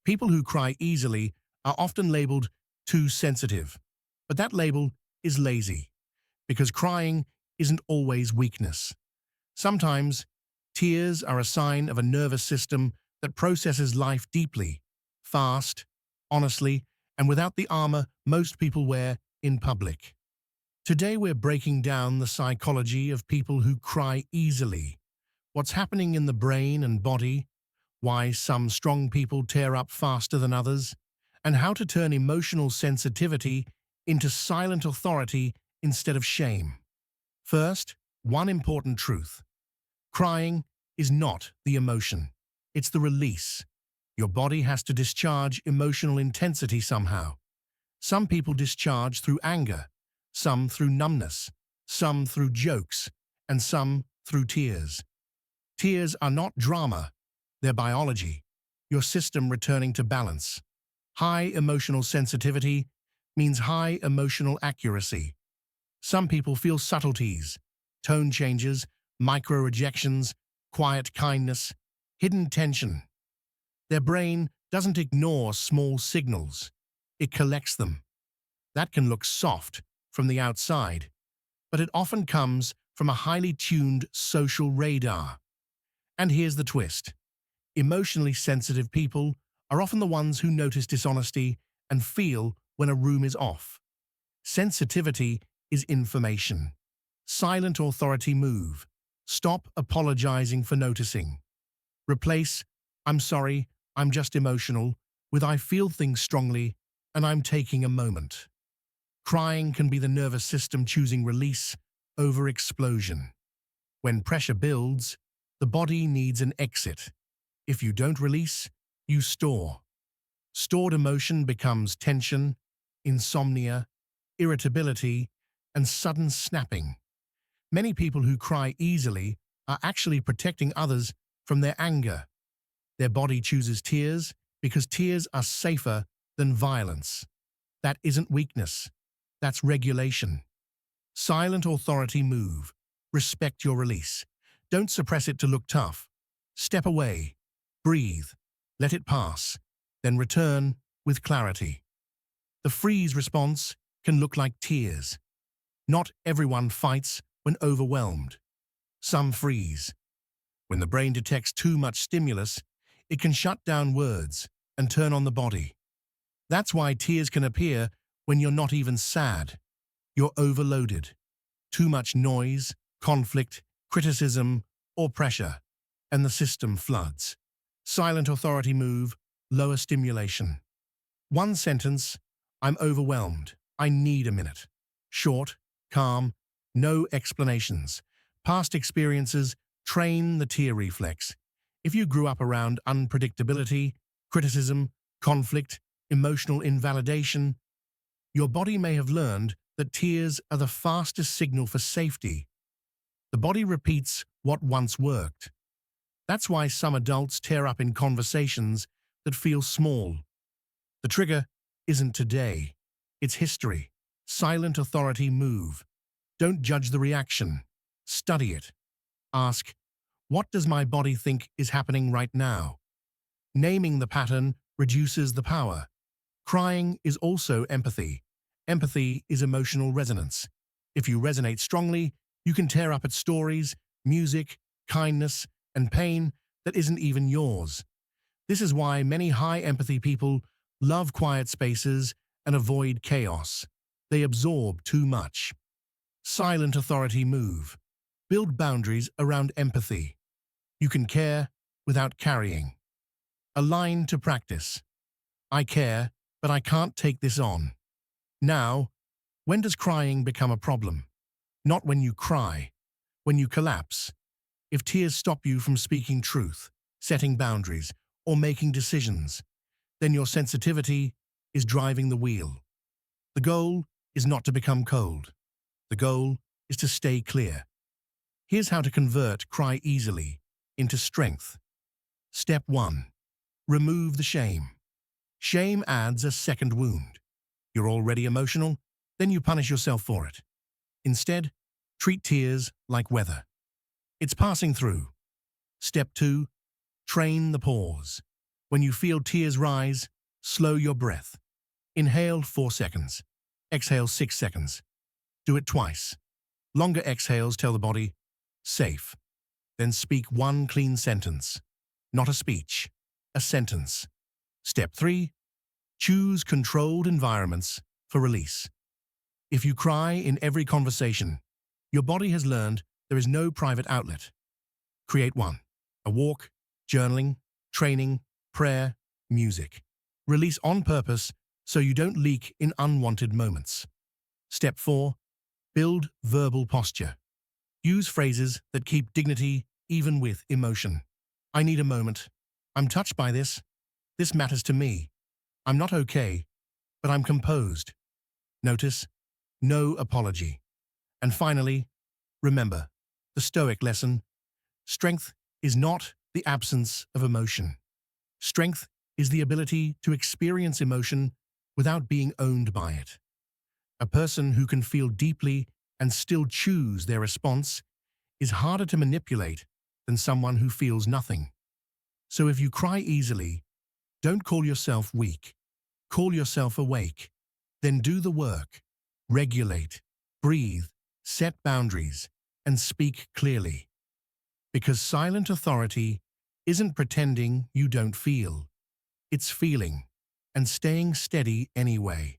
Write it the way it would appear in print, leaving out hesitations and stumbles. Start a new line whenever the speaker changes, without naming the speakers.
People who cry easily are often labeled too sensitive, but that label is lazy because crying isn't always weakness. Sometimes, tears are a sign of a nervous system that processes life deeply, fast, honestly, and without the armor most people wear in public. Today we're breaking down the psychology of people who cry easily, what's happening in the brain and body, why some strong people tear up faster than others, and how to turn emotional sensitivity into silent authority instead of shame. First, one important truth. Crying is not the emotion. It's the release. Your body has to discharge emotional intensity somehow. Some people discharge through anger, some through numbness, some through jokes, and some through tears. Tears are not drama, they're biology, your system returning to balance. High emotional sensitivity means high emotional accuracy. Some people feel subtleties, tone changes, micro-rejections, quiet kindness, hidden tension. Their brain doesn't ignore small signals, it collects them. That can look soft from the outside, but it often comes from a highly tuned social radar. And here's the twist. Emotionally sensitive people are often the ones who notice dishonesty and feel when a room is off. Sensitivity is information. Silent authority move. Stop apologizing for noticing. Replace, "I'm sorry, I'm just emotional," with "I feel things strongly and I'm taking a moment." Crying can be the nervous system choosing release over explosion. When pressure builds, the body needs an exit. If you don't release, you store. Stored emotion becomes tension, insomnia, irritability, and sudden snapping. Many people who cry easily are actually protecting others from their anger. Their body chooses tears because tears are safer than violence. That isn't weakness. That's regulation. Silent authority move. Respect your release. Don't suppress it to look tough. Step away. Breathe. Let it pass. Then return with clarity. The freeze response can look like tears. Not everyone fights when overwhelmed. Some freeze. When the brain detects too much stimulus, it can shut down words and turn on the body. That's why tears can appear when you're not even sad. You're overloaded. Too much noise, conflict, criticism, or pressure, and the system floods. Silent authority move, lower stimulation. One sentence, "I'm overwhelmed. I need a minute." Short, calm, no explanations. Past experiences train the tear reflex. If you grew up around unpredictability, criticism, conflict, emotional invalidation, your body may have learned that tears are the fastest signal for safety. The body repeats what once worked. That's why some adults tear up in conversations that feel small. The trigger isn't today, it's history. Silent authority move. Don't judge the reaction. Study it. Ask, what does my body think is happening right now? Naming the pattern reduces the power. Crying is also empathy. Empathy is emotional resonance. If you resonate strongly, you can tear up at stories, music, kindness, and pain that isn't even yours. This is why many high empathy people love quiet spaces and avoid chaos. They absorb too much. Silent authority move. Build boundaries around empathy. You can care without carrying. A line to practice. I care, but I can't take this on. Now, when does crying become a problem? Not when you cry, when you collapse. If tears stop you from speaking truth, setting boundaries, or making decisions, then your sensitivity is driving the wheel. The goal is not to become cold. The goal is to stay clear. Here's how to convert cry easily into strength. Step 1. Remove the shame. Shame adds a second wound. You're already emotional, then you punish yourself for it. Instead, treat tears like weather. It's passing through. Step 2. Train the pause. When you feel tears rise, slow your breath. Inhale 4 seconds. Exhale 6 seconds. Do it twice. Longer exhales tell the body, safe. Then speak one clean sentence. Not a speech, a sentence. Step 3. Choose controlled environments for release. If you cry in every conversation, your body has learned there is no private outlet. Create one. A walk, journaling, training, prayer, music. Release on purpose so you don't leak in unwanted moments. Step 4. Build verbal posture. Use phrases that keep dignity even with emotion. I need a moment. I'm touched by this. This matters to me. I'm not okay, but I'm composed. Notice, no apology. And finally, remember, the Stoic lesson, strength is not the absence of emotion. Strength is the ability to experience emotion without being owned by it. A person who can feel deeply and still choose their response is harder to manipulate than someone who feels nothing. So if you cry easily, don't call yourself weak. Call yourself awake. Then do the work. Regulate, breathe, set boundaries, and speak clearly. Because silent authority isn't pretending you don't feel. It's feeling and staying steady anyway.